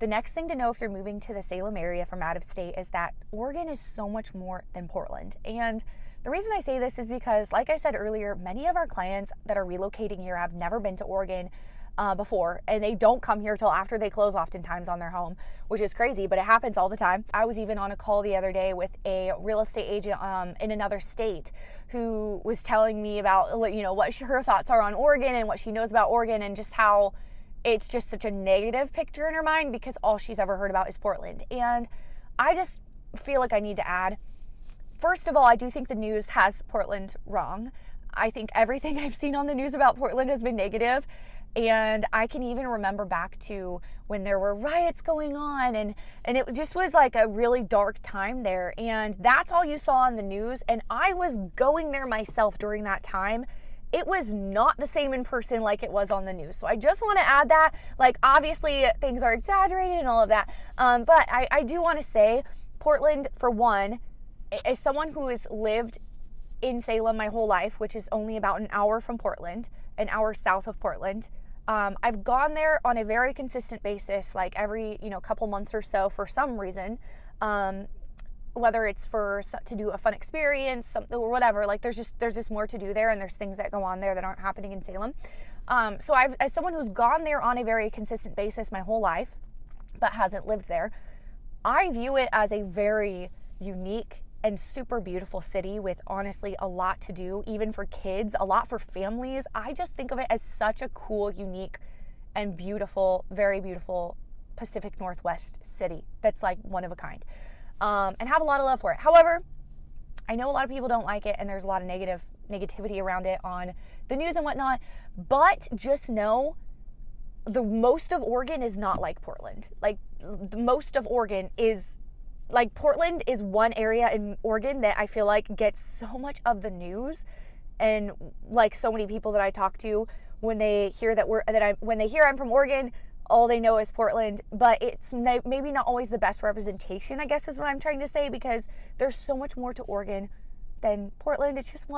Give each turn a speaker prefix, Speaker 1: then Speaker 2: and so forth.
Speaker 1: The next thing to know if you're moving to the Salem area from out of state is that Oregon is so much more than Portland. And the reason I say this is because, like I said earlier, many of our clients that are relocating here have never been to Oregon before, and they don't come here till after they close oftentimes on their home, which is crazy, but it happens all the time. I was even on a call the other day with a real estate agent in another state who was telling me about, what her thoughts are on Oregon and what she knows about Oregon, and just how it's just such a negative picture in her mind because all she's ever heard about is Portland. And I just feel like I need to add, first of all, I do think the news has Portland wrong. I think everything I've seen on the news about Portland has been negative. And I can even remember back to when there were riots going on, and it just was like a really dark time there. And that's all you saw on the news. And I was going there myself during that time. It was not the same in person like it was on the news. So I just want to add that, obviously things are exaggerated and all of that. But I do want to say Portland, for one, as someone who has lived in Salem my whole life, which is only about an hour from Portland, an hour south of Portland, I've gone there on a very consistent basis, like every couple months or so for some reason, whether it's to do a fun experience, something or whatever. There's just more to do there, and there's things that go on there that aren't happening in Salem. So as someone who's gone there on a very consistent basis my whole life, but hasn't lived there, I view it as a very unique and super beautiful city with honestly a lot to do, even for kids, a lot for families. I just think of it as such a cool, unique, and beautiful, very beautiful Pacific Northwest city that's one of a kind, and have a lot of love for it. However, I know a lot of people don't like it, and there's a lot of negativity around it on the news and whatnot, but just know the most of Oregon is not like Portland. The most of Oregon is Portland is one area in Oregon that I feel like gets so much of the news, and so many people that I talk to, when they hear when they hear I'm from Oregon, all they know is Portland. But it's maybe not always the best representation, I guess is what I'm trying to say, because there's so much more to Oregon than Portland. It's just one